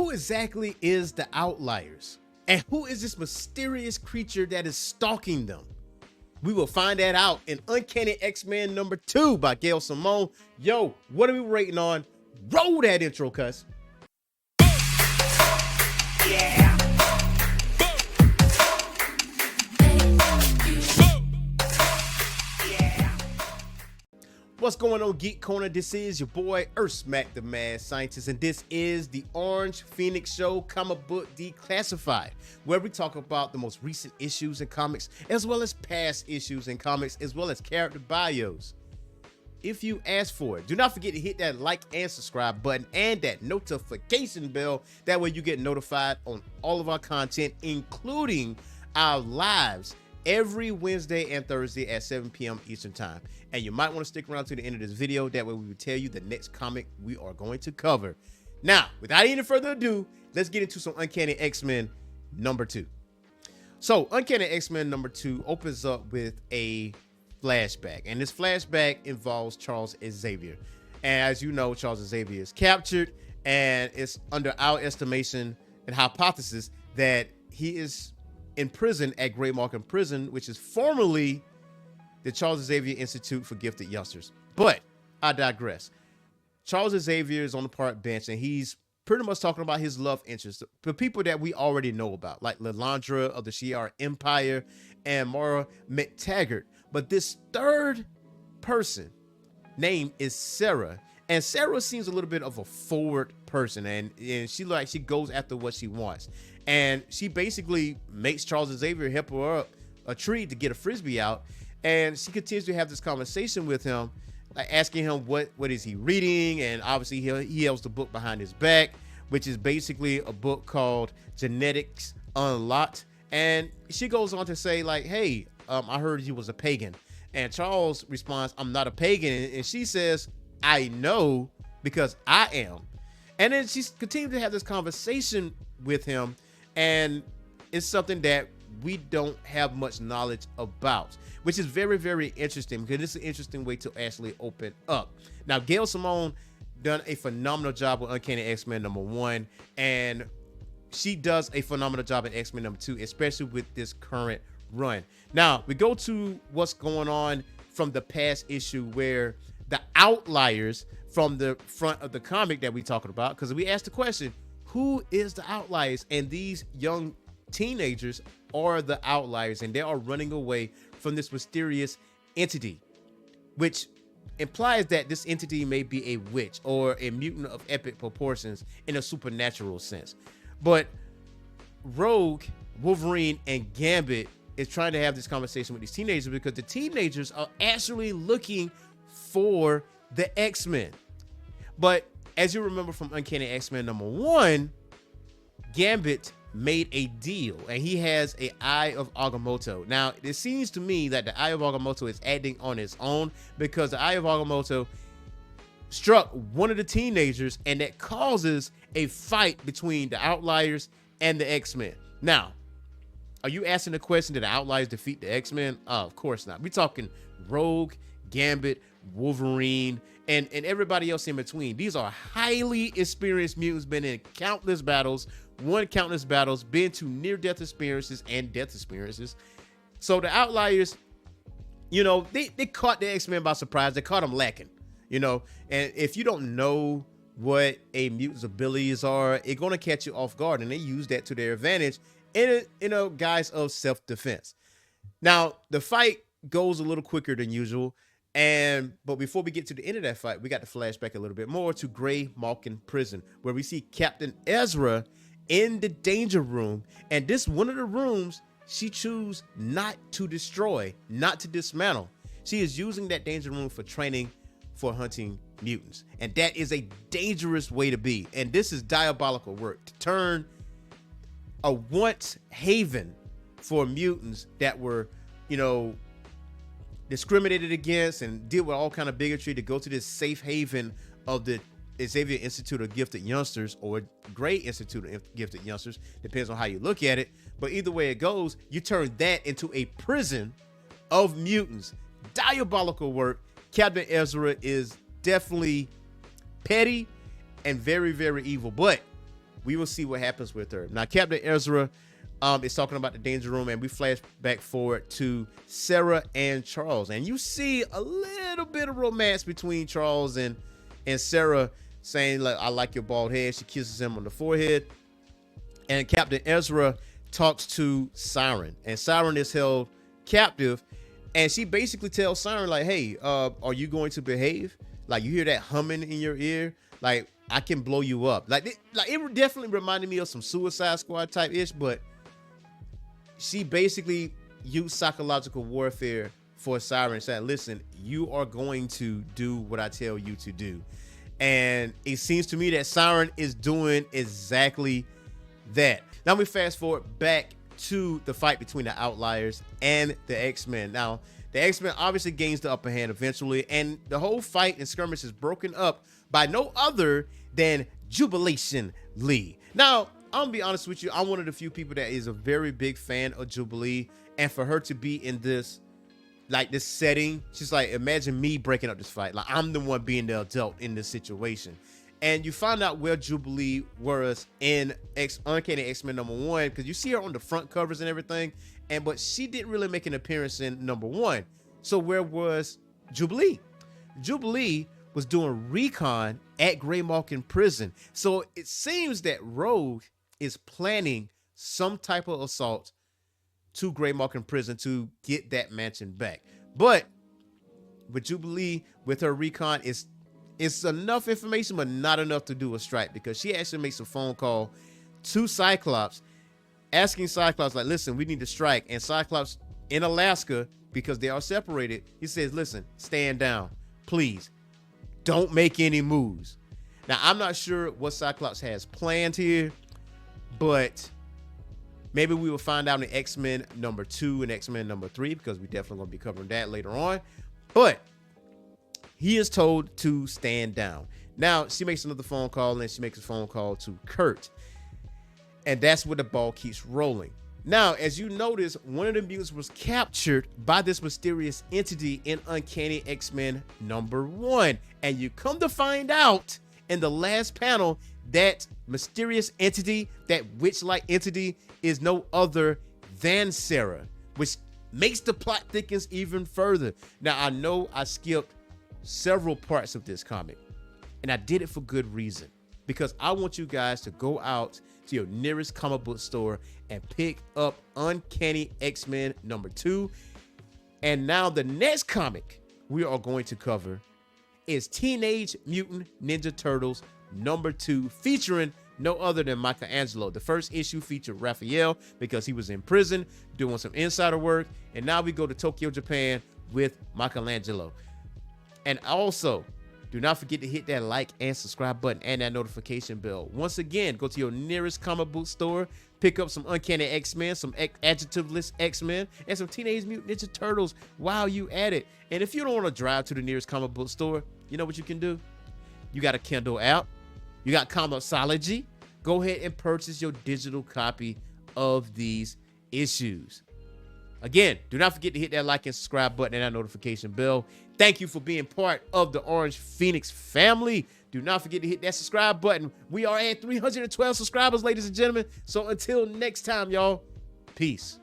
Who exactly is the Outliers? And who is this mysterious creature that is stalking them? We will find that out in Uncanny X-Men number 2 by Gail Simone. Yo, what are we rating on? Roll that intro, cuz. Yeah. What's going on, Geek Corner? This is your boy Earthsmack the Mad Scientist, and this is the Orange Phoenix Show comic book declassified, where we talk about the most recent issues in comics, as well as past issues in comics, as well as character bios. If you ask for it, do not forget to hit that like and subscribe button and that notification bell. That way you get notified on all of our content, including our lives every Wednesday and Thursday at 7 p.m. Eastern Time. And you might want to stick around to the end of this video. That way we will tell you the next comic we are going to cover. Now, without any further ado, let's get into some Uncanny X-Men number 2. So, Uncanny X-Men number 2 opens up with a flashback. And this flashback involves Charles Xavier. And as you know, Charles Xavier is captured. And it's under our estimation and hypothesis that he is in prison at Great Markham Prison, which is formerly the Charles Xavier Institute for Gifted Youngsters. But I digress. Charles Xavier is on the park bench, and he's pretty much talking about his love interest, the people that we already know about, like Lilandra of the Shi'ar Empire and Mara McTaggart. But this third person name is Sarah, and Sarah seems a little bit of a forward person, and she goes after what she wants. And she basically makes Charles Xavier help her up a tree to get a frisbee out. And she continues to have this conversation with him, like asking him what is he reading. And obviously he holds the book behind his back, which is basically a book called Genetics Unlocked. And she goes on to say, like, hey, I heard you was a pagan. And Charles responds, I'm not a pagan. And she says, I know, because I am. And then she continues to have this conversation with him. And it's something that we don't have much knowledge about, which is very, very interesting, because it's an interesting way to actually open up. Now, Gail Simone done a phenomenal job with Uncanny X-Men number 1, and she does a phenomenal job in X-Men number 2, especially with this current run. Now, we go to what's going on from the past issue, where the Outliers from the front of the comic that we're talking about, because we asked the question, who is the Outliers? And these young teenagers are the Outliers, and they are running away from this mysterious entity, which implies that this entity may be a witch or a mutant of epic proportions in a supernatural sense. But Rogue, Wolverine, and Gambit is trying to have this conversation with these teenagers, because the teenagers are actually looking for the X-Men. But as you remember from Uncanny X-Men number 1, Gambit made a deal, and he has an Eye of Agamotto. Now, it seems to me that the Eye of Agamotto is acting on its own, because the Eye of Agamotto struck one of the teenagers, and that causes a fight between the Outliers and the X-Men. Now, are you asking the question, did the Outliers defeat the X-Men? Of course not. We're talking Rogue, Gambit, Wolverine, and everybody else in between. These are highly experienced mutants, been in countless battles, won countless battles, been to near-death experiences and death experiences. So the Outliers, you know, they caught the X-Men by surprise. They caught them lacking, you know. And if you don't know what a mutant's abilities are, it's going to catch you off guard, and they use that to their advantage in a guise of self-defense. Now, the fight goes a little quicker than usual. But before we get to the end of that fight, we got to flashback a little bit more to Grey Markham Prison, where we see Captain Ezra in the danger room. And this one of the rooms she chooses not to destroy, not to dismantle. She is using that danger room for training for hunting mutants. And that is a dangerous way to be. And this is diabolical work, to turn a once haven for mutants that were, you know, discriminated against and deal with all kind of bigotry, to go to this safe haven of the Xavier Institute of Gifted Youngsters, or Gray Institute of Gifted Youngsters, depends on how you look at it. But either way it goes, you turn that into a prison of mutants. Diabolical work. Captain Ezra is definitely petty and very, very evil. But we will see what happens with her. Now, Captain Ezra is talking about the danger room, and we flash back forward to Sarah and Charles, and you see a little bit of romance between Charles and Sarah, saying, like, I like your bald head. She kisses him on the forehead, and Captain Ezra talks to Siren, and Siren is held captive, and she basically tells Siren, like, hey, are you going to behave? Like, you hear that humming in your ear? Like, I can blow you up. Like it definitely reminded me of some Suicide Squad type ish, but she basically used psychological warfare for Siren, saying, listen, you are going to do what I tell you to do. And it seems to me that Siren is doing exactly that. Now we fast forward back to the fight between the Outliers and the X-Men. Now, the X-Men obviously gains the upper hand eventually, and the whole fight and skirmish is broken up by no other than Jubilation Lee. Now, I'm gonna be honest with you, I'm one of the few people that is a very big fan of Jubilee, and for her to be in this, like, this setting, she's like, imagine me breaking up this fight. Like, I'm the one being the adult in this situation. And you find out where Jubilee was in Uncanny X-Men #1, because you see her on the front covers and everything, but she didn't really make an appearance in #1. So where was Jubilee? Jubilee was doing recon at Graymalkin Prison. So it seems that Rogue is planning some type of assault to Graymalkin Prison to get that mansion back. But with Jubilee, with her recon, it's enough information, but not enough to do a strike, because she actually makes a phone call to Cyclops, asking Cyclops, like, listen, we need to strike. And Cyclops in Alaska, because they are separated, he says, listen, stand down, please. Don't make any moves. Now, I'm not sure what Cyclops has planned here, but maybe we will find out in X-Men #2 and X-Men #3, because we definitely going to be covering that later on. But he is told to stand down. Now, she makes another phone call, and she makes a phone call to Kurt. And that's where the ball keeps rolling. Now, as you notice, one of the mutants was captured by this mysterious entity in Uncanny X-Men #1. And you come to find out in the last panel that mysterious entity, that witch-like entity, is no other than Sarah, which makes the plot thickens even further. Now, I know I skipped several parts of this comic, and I did it for good reason, because I want you guys to go out to your nearest comic book store and pick up Uncanny X-Men #2. And now the next comic we are going to cover is Teenage Mutant Ninja Turtles #2, featuring no other than Michelangelo. The first issue featured Raphael because he was in prison doing some insider work, and now we go to Tokyo, Japan with Michelangelo. And also, do not forget to hit that like and subscribe button and that notification bell. Once again, go to your nearest comic book store, pick up some Uncanny X-Men, some adjectiveless X-Men, and some Teenage Mutant Ninja Turtles while you at it. And if you don't want to drive to the nearest comic book store, you know what you can do? You got a Kindle app. You got Comixology. Go ahead and purchase your digital copy of these issues. Again, do not forget to hit that like and subscribe button and that notification bell. Thank you for being part of the Orange Phoenix family. Do not forget to hit that subscribe button. We are at 312 subscribers, ladies and gentlemen. So until next time, y'all, peace.